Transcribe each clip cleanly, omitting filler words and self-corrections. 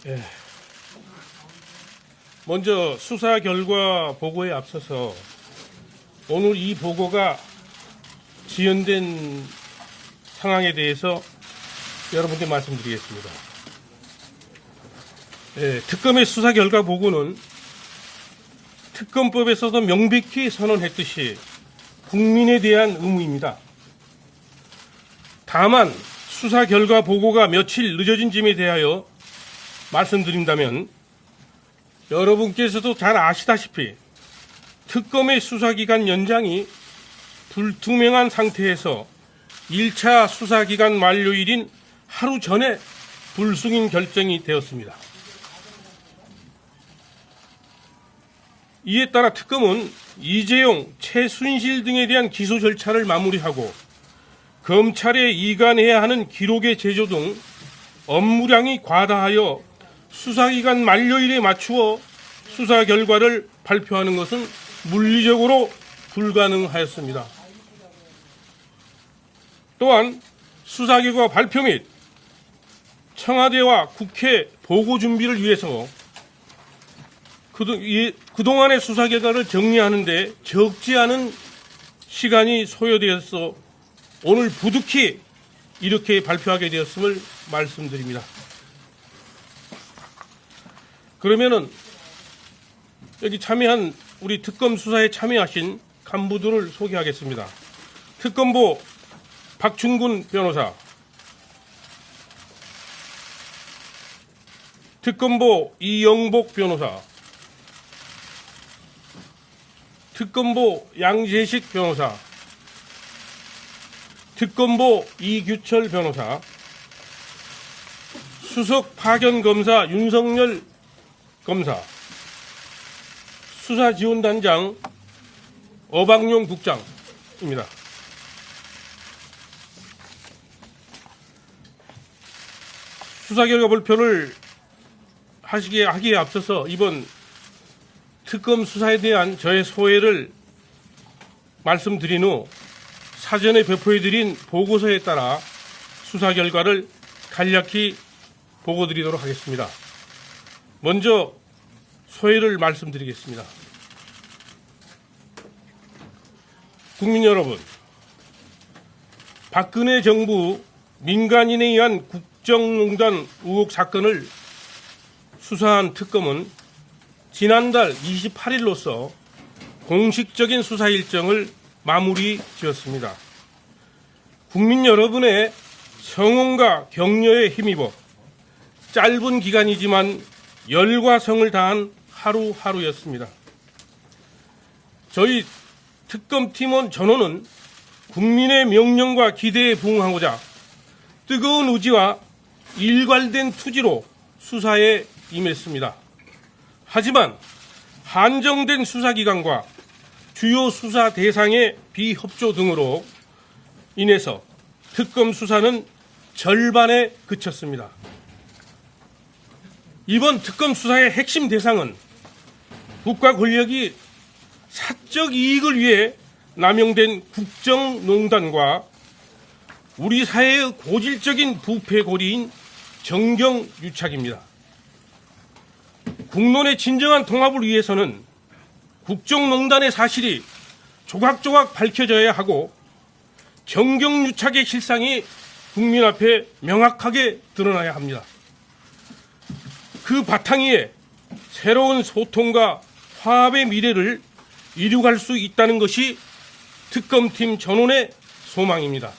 예. 먼저 수사 결과 보고에 앞서서 오늘 이 보고가 지연된 상황에 대해서 여러분께 말씀드리겠습니다. 예, 특검의 수사 결과 보고는 특검법에서도 명백히 선언했듯이 국민에 대한 의무입니다. 다만 수사 결과 보고가 며칠 늦어진 점에 대하여 말씀드린다면 여러분께서도 잘 아시다시피 특검의 수사기간 연장이 불투명한 상태에서 1차 수사기간 만료일인 하루 전에 불승인 결정이 되었습니다. 이에 따라 특검은 이재용, 최순실 등에 대한 기소 절차를 마무리하고 검찰에 이관해야 하는 기록의 제조 등 업무량이 과다하여 수사기간 만료일에 맞추어 수사 결과를 발표하는 것은 물리적으로 불가능하였습니다. 또한 수사 결과 발표 및 청와대와 국회 보고 준비를 위해서 그동안의 수사 결과를 정리하는 데 적지 않은 시간이 소요되어서 오늘 부득이 이렇게 발표하게 되었음을 말씀드립니다. 그러면은 여기 참여한 우리 특검 수사에 참여하신 간부들을 소개하겠습니다. 특검보 박충근 변호사, 특검보 이영복 변호사, 특검보 양재식 변호사, 특검보 이규철 변호사, 수석 파견검사 윤석열 검사, 수사지원단장 어박용 국장입니다. 수사 결과 발표를 하기에 앞서서 이번 특검 수사에 대한 저의 소회를 말씀드린 후 사전에 배포해드린 보고서에 따라 수사 결과를 간략히 보고드리도록 하겠습니다. 먼저 소회를 말씀드리겠습니다. 국민 여러분, 박근혜 정부 민간인에 의한 국정농단 의혹 사건을 수사한 특검은 지난달 28일로서 공식적인 수사 일정을 마무리 지었습니다. 국민 여러분의 성원과 격려에 힘입어 짧은 기간이지만 열과 성을 다한 하루하루였습니다. 저희 특검팀원 전원은 국민의 명령과 기대에 부응하고자 뜨거운 의지와 일관된 투지로 수사에 임했습니다. 하지만 한정된 수사기관과 주요 수사 대상의 비협조 등으로 인해서 특검 수사는 절반에 그쳤습니다. 이번 특검 수사의 핵심 대상은 국가 권력이 사적 이익을 위해 남용된 국정농단과 우리 사회의 고질적인 부패고리인 정경유착입니다. 국론의 진정한 통합을 위해서는 국정농단의 사실이 조각조각 밝혀져야 하고 정경유착의 실상이 국민 앞에 명확하게 드러나야 합니다. 그 바탕 위에 새로운 소통과 화합의 미래를 이루갈 수 있다는 것이 특검팀 전원의 소망입니다.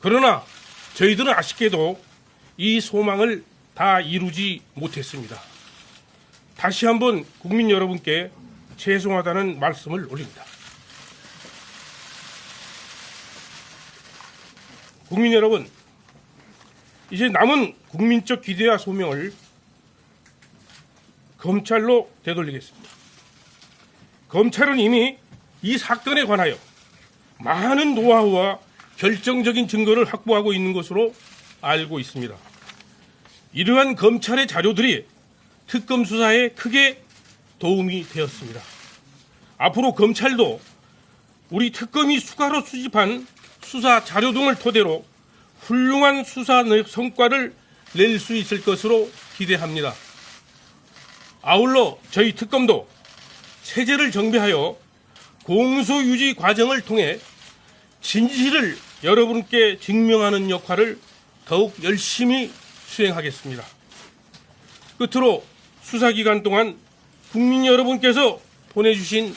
그러나 저희들은 아쉽게도 이 소망을 다 이루지 못했습니다. 다시 한번 국민 여러분께 죄송하다는 말씀을 올립니다. 국민 여러분, 이제 남은 국민적 기대와 소명을 검찰로 되돌리겠습니다. 검찰은 이미 이 사건에 관하여 많은 노하우와 결정적인 증거를 확보하고 있는 것으로 알고 있습니다. 이러한 검찰의 자료들이 특검 수사에 크게 도움이 되었습니다. 앞으로 검찰도 우리 특검이 추가로 수집한 수사 자료 등을 토대로 훌륭한 수사 성과를 낼 수 있을 것으로 기대합니다. 아울러 저희 특검도 체제를 정비하여 공소유지 과정을 통해 진실을 여러분께 증명하는 역할을 더욱 열심히 수행하겠습니다. 끝으로 수사기간 동안 국민 여러분께서 보내주신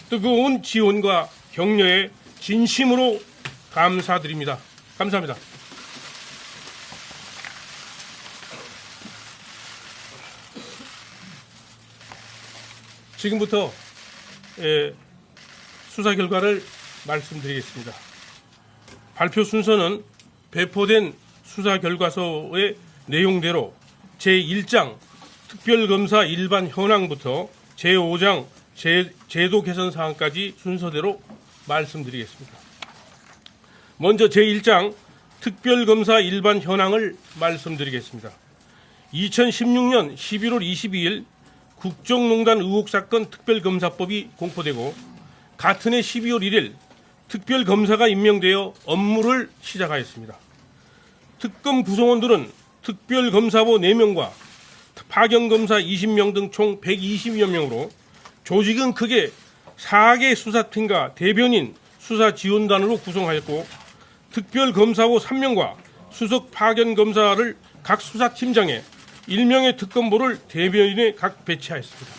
뜨거운 지원과 격려에 진심으로 감사드립니다. 감사합니다. 지금부터 수사 결과를 말씀드리겠습니다. 발표 순서는 배포된 수사 결과서의 내용대로 제1장 특별검사 일반 현황부터 제5장 제도 개선 사항까지 순서대로 말씀드리겠습니다. 먼저 제1장 특별검사 일반 현황을 말씀드리겠습니다. 2016년 11월 22일 국정농단 의혹 사건 특별검사법이 공포되고 같은 해 12월 1일 특별검사가 임명되어 업무를 시작하였습니다. 특검 구성원들은 특별검사보 4명과 파견검사 20명 등 총 120여 명으로 조직은 크게 4개 수사팀과 대변인 수사지원단으로 구성하였고 특별검사보 3명과 수석 파견검사를 각 수사팀장에 1명의 특검보를 대변인에 각 배치하였습니다.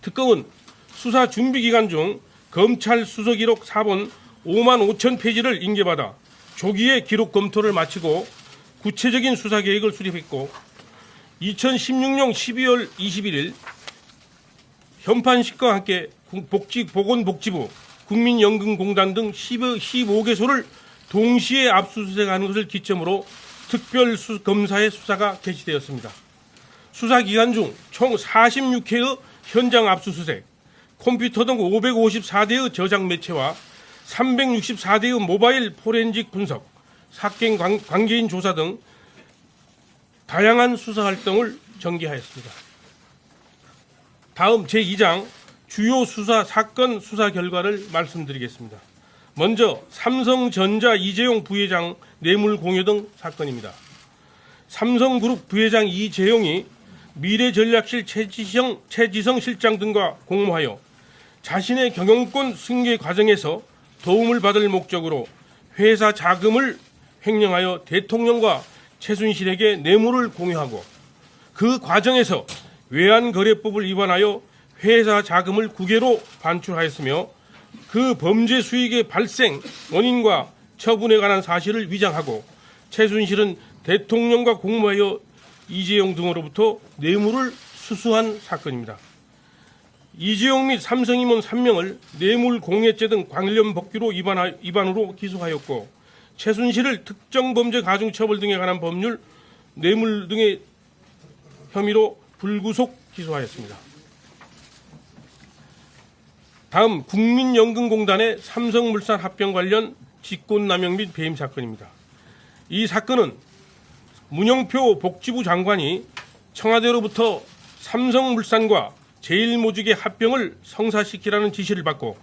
특검은 수사 준비 기간 중 검찰 수사기록 4본 5만 5천 페이지를 인계받아 조기에 기록 검토를 마치고 구체적인 수사 계획을 수립했고 2016년 12월 21일 현판식과 함께 보건복지부, 국민연금공단 등 15개소를 동시에 압수수색하는 것을 기점으로 특별검사의 수사가 개시되었습니다. 수사 기간 중 총 46회의 현장 압수수색, 컴퓨터 등 554대의 저장 매체와 364대의 모바일 포렌식 분석, 사건 관계인 조사 등 다양한 수사 활동을 전개하였습니다. 다음 제2장 주요 수사 사건 수사 결과를 말씀드리겠습니다. 먼저 삼성전자 이재용 부회장 뇌물 공여 등 사건입니다. 삼성그룹 부회장 이재용이 미래전략실 최지성 실장 등과 공모하여 자신의 경영권 승계 과정에서 도움을 받을 목적으로 회사 자금을 횡령하여 대통령과 최순실에게 뇌물을 공유하고 그 과정에서 외환거래법을 위반하여 회사 자금을 국외로 반출하였으며 그 범죄 수익의 발생 원인과 처분에 관한 사실을 위장하고 최순실은 대통령과 공모하여 이재용 등으로부터 뇌물을 수수한 사건입니다. 이재용 및 삼성 임원 3명을 뇌물 공여죄 등 관련 법규로 위반으로 기소하였고 최순실을 특정범죄 가중처벌 등에 관한 법률 뇌물 등의 혐의로 불구속 기소하였습니다. 다음 국민연금공단의 삼성물산 합병 관련 직권남용 및 배임 사건입니다. 이 사건은 문영표 복지부 장관이 청와대로부터 삼성물산과 제일모직의 합병을 성사시키라는 지시를 받고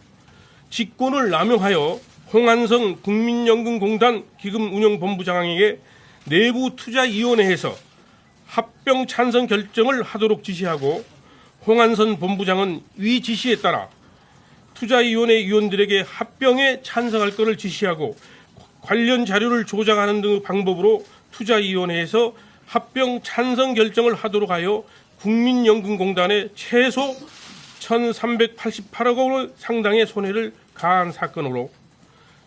직권을 남용하여 홍한선 국민연금공단 기금운영본부장에게 내부투자위원회에서 합병 찬성 결정을 하도록 지시하고 홍한선 본부장은 위 지시에 따라 투자위원회 위원들에게 합병에 찬성할 것을 지시하고 관련 자료를 조작하는 등의 방법으로 투자위원회에서 합병 찬성 결정을 하도록 하여 국민연금공단에 최소 1,388억 원 상당의 손해를 가한 사건으로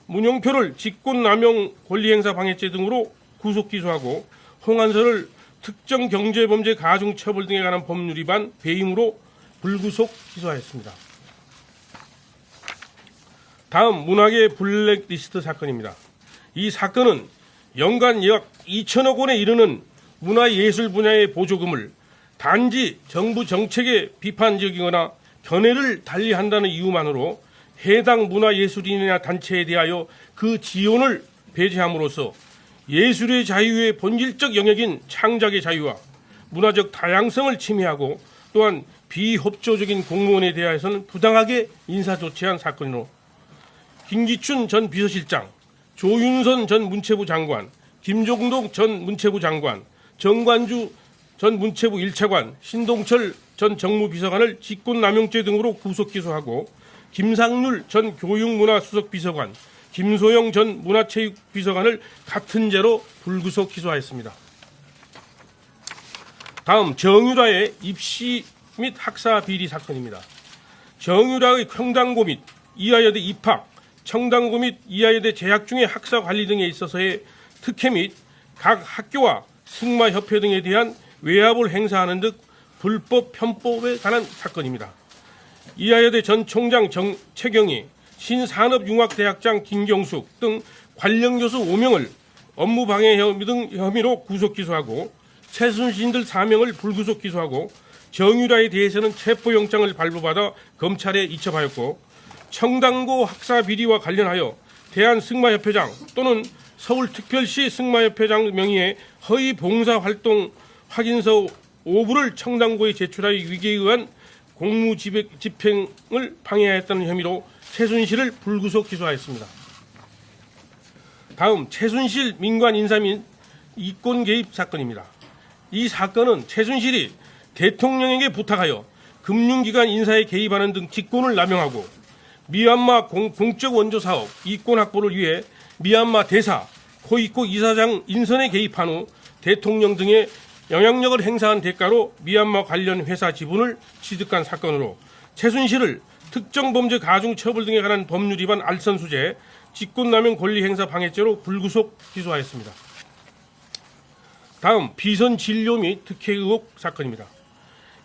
문영표를 직권남용 권리행사 방해죄 등으로 구속 기소하고 홍한선을 특정 경제범죄 가중처벌 등에 관한 법률 위반 배임으로 불구속 기소하였습니다. 다음 문학의 블랙리스트 사건입니다. 이 사건은 연간 약 2천억 원에 이르는 문화예술 분야의 보조금을 단지 정부 정책에 비판적이거나 견해를 달리한다는 이유만으로 해당 문화예술인이나 단체에 대하여 그 지원을 배제함으로써 예술의 자유의 본질적 영역인 창작의 자유와 문화적 다양성을 침해하고 또한 비협조적인 공무원에 대해서는 부당하게 인사조치한 사건으로 김기춘 전 비서실장, 조윤선 전 문체부 장관, 김종동 전 문체부 장관, 정관주 전 문체부 1차관, 신동철 전 정무비서관을 직권남용죄 등으로 구속 기소하고 김상률 전 교육문화수석비서관, 김소영 전 문화체육비서관을 같은 죄로 불구속 기소하였습니다. 다음 정유라의 입시 및 학사 비리 사건입니다. 정유라의 청당고 및 이화여대 입학, 청당고 및 이화여대 재학 중의 학사 관리 등에 있어서의 특혜 및 각 학교와 승마협회 등에 대한 외압을 행사하는 등 불법 편법에 관한 사건입니다. 이화여대 전 총장 최경희, 신산업융합대학장 김경숙 등 관련 교수 5명을 업무방해 혐의 등 혐의로 구속 기소하고 최순실 4명을 불구속 기소하고 정유라에 대해서는 체포영장을 발부받아 검찰에 이첩하였고 청당고 학사 비리와 관련하여 대한승마협회장 또는 서울특별시 승마협회장 명의의 허위 봉사활동 확인서 5부를 청당고에 제출하여 위계에 의한 공무집행을 방해하였다는 혐의로 최순실을 불구속 기소하였습니다. 다음 최순실 민관 인사 및 이권 개입 사건입니다. 이 사건은 최순실이 대통령에게 부탁하여 금융기관 인사에 개입하는 등 직권을 남용하고 미얀마 공적 원조 사업 이권 확보를 위해 미얀마 대사, 코이코 이사장 인선에 개입한 후 대통령 등의 영향력을 행사한 대가로 미얀마 관련 회사 지분을 취득한 사건으로 최순실을 특정범죄 가중처벌 등에 관한 법률 위반 알선수재, 직권남용 권리행사 방해죄로 불구속 기소하였습니다. 다음 비선 진료 및 특혜 의혹 사건입니다.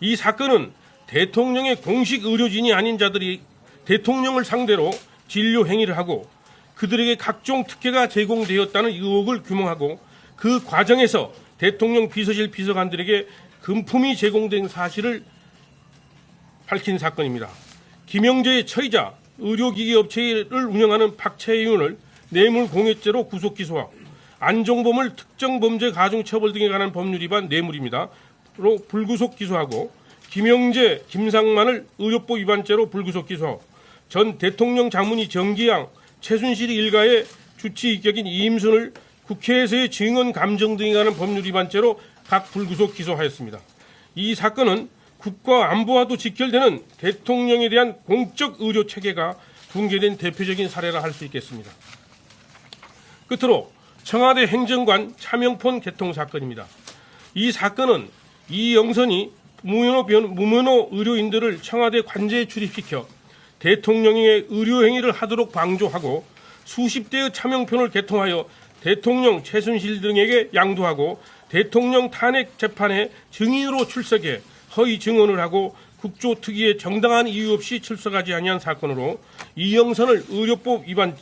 이 사건은 대통령의 공식 의료진이 아닌 자들이 대통령을 상대로 진료 행위를 하고 그들에게 각종 특혜가 제공되었다는 의혹을 규명하고 그 과정에서 대통령 비서실 비서관들에게 금품이 제공된 사실을 밝힌 사건입니다. 김영재의 처이자 의료기기 업체를 운영하는 박채윤을 뇌물공여죄로 구속 기소하고 안종범을 특정범죄 가중처벌 등에 관한 법률 위반 뇌물입니다. 로 불구속 기소하고 김영재, 김상만을 의료법 위반죄로 불구속 기소하고 전 대통령 장문의 정기양, 최순실 일가의 주치 인격인 이임순을 국회에서의 증언 감정 등에 관한 법률 위반죄로 각 불구속 기소하였습니다. 이 사건은 국가 안보와도 직결되는 대통령에 대한 공적 의료 체계가 붕괴된 대표적인 사례라 할 수 있겠습니다. 끝으로 청와대 행정관 차명폰 개통 사건입니다. 이 사건은 이영선이 무면허 의료인들을 청와대 관제에 출입시켜 대통령의 의료행위를 하도록 방조하고 수십 대의 차명폰을 개통하여 대통령 최순실 등에게 양도하고 대통령 탄핵 재판에 증인으로 출석해 허위 증언을 하고 국조특위에 정당한 이유 없이 출석하지 아니한 사건으로 이영선을 의료법 위반,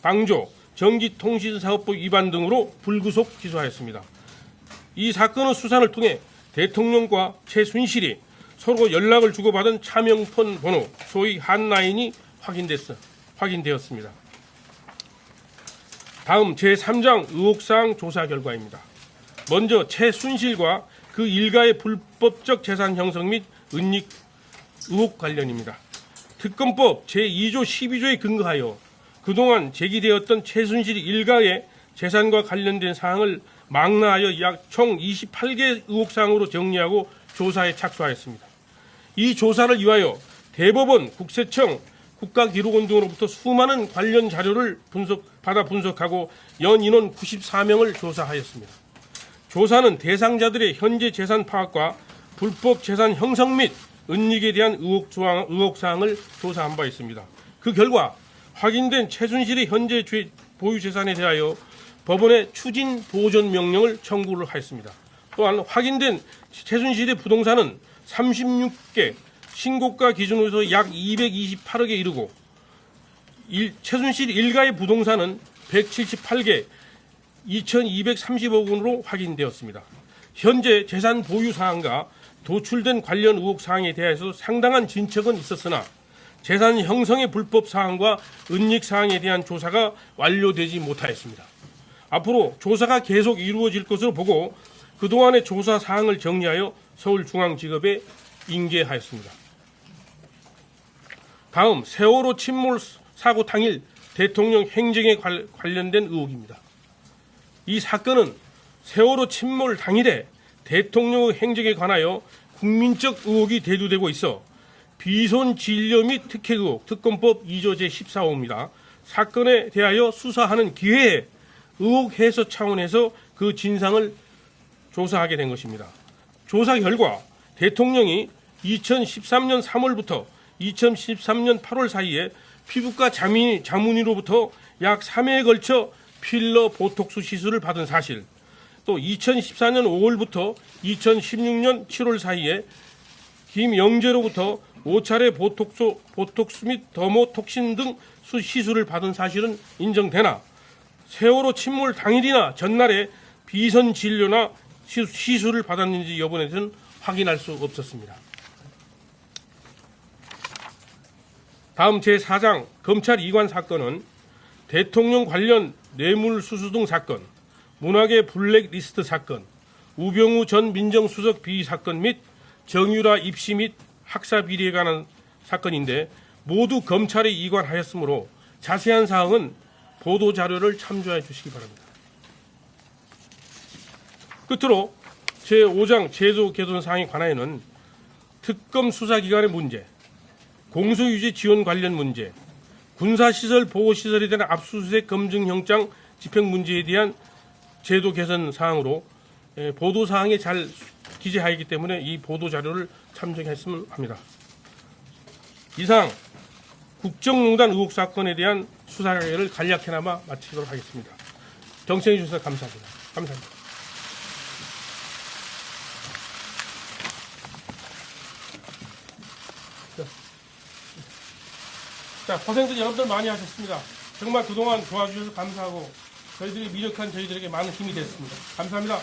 방조, 전기통신사업법 위반 등으로 불구속 기소하였습니다. 이 사건의 수사를 통해 대통령과 최순실이 서로 연락을 주고받은 차명폰 번호, 소위 핫라인이 확인되었습니다. 다음 제3장 의혹사항 조사 결과입니다. 먼저 최순실과 그 일가의 불법적 재산 형성 및 은닉 의혹 관련입니다. 특검법 제2조 12조에 근거하여 그동안 제기되었던 최순실 일가의 재산과 관련된 사항을 망라하여 약 총 28개 의혹사항으로 정리하고 조사에 착수하였습니다. 이 조사를 위하여 대법원, 국세청, 국가기록원 등으로부터 수많은 관련 자료를 분석하고 연 인원 94명을 조사하였습니다. 조사는 대상자들의 현재 재산 파악과 불법 재산 형성 및 은닉에 대한 의혹사항을 조사한 바 있습니다. 그 결과 확인된 최순실의 현재 보유 재산에 대하여 법원에 추진 보존 명령을 청구를 하였습니다. 또한 확인된 최순실의 부동산은 36개, 신고가 기준으로서 약 228억에 이르고 최순실 일가의 부동산은 178개, 2,230억 원으로 확인되었습니다. 현재 재산 보유 사항과 도출된 관련 의혹 사항에 대해서 상당한 진척은 있었으나 재산 형성의 불법 사항과 은닉 사항에 대한 조사가 완료되지 못하였습니다. 앞으로 조사가 계속 이루어질 것으로 보고 그동안의 조사 사항을 정리하여 서울중앙지검에 인계하였습니다. 다음 세월호 침몰 사고 당일 대통령 행정에 관련된 의혹입니다. 이 사건은 세월호 침몰 당일에 대통령의 행적에 관하여 국민적 의혹이 대두되고 있어 비손 진료 및 특혜 의혹 특검법 2조 제14호입니다. 사건에 대하여 수사하는 기회에 의혹 해소 차원에서 그 진상을 조사하게 된 것입니다. 조사 결과 대통령이 2013년 3월부터 2013년 8월 사이에 피부과 자문의로부터 약 3회에 걸쳐 필러 보톡스 시술을 받은 사실, 또 2014년 5월부터 2016년 7월 사이에 김영재로부터 5차례 보톡스 및 더모톡신 등 시술을 받은 사실은 인정되나 세월호 침몰 당일이나 전날에 비선 진료나 시술을 받았는지 여부에 대해서는 확인할 수 없었습니다. 다음 제4장 검찰 이관 사건은 대통령 관련 뇌물수수 등 사건, 문화계 블랙리스트 사건, 우병우 전 민정수석 비위 사건 및 정유라 입시 및 학사 비리에 관한 사건인데 모두 검찰에 이관하였으므로 자세한 사항은 보도자료를 참조해 주시기 바랍니다. 끝으로 제5장 제도 개선 사항에 관하여는 특검 수사기관의 문제, 공소유지 지원 관련 문제, 군사시설 보호시설에 대한 압수수색 검증영장 집행 문제에 대한 제도 개선 사항으로 보도사항에 잘 기재하였기 때문에 이 보도자료를 참조했으면 합니다. 이상 국정농단 의혹 사건에 대한 수사를 간략히나마 마치도록 하겠습니다. 경청해 주셔서 감사합니다. 감사합니다. 자, 고생들 여러분들 많이 하셨습니다. 정말 그동안 도와주셔서 감사하고 저희들이 미력한 저희들에게 많은 힘이 됐습니다. 감사합니다.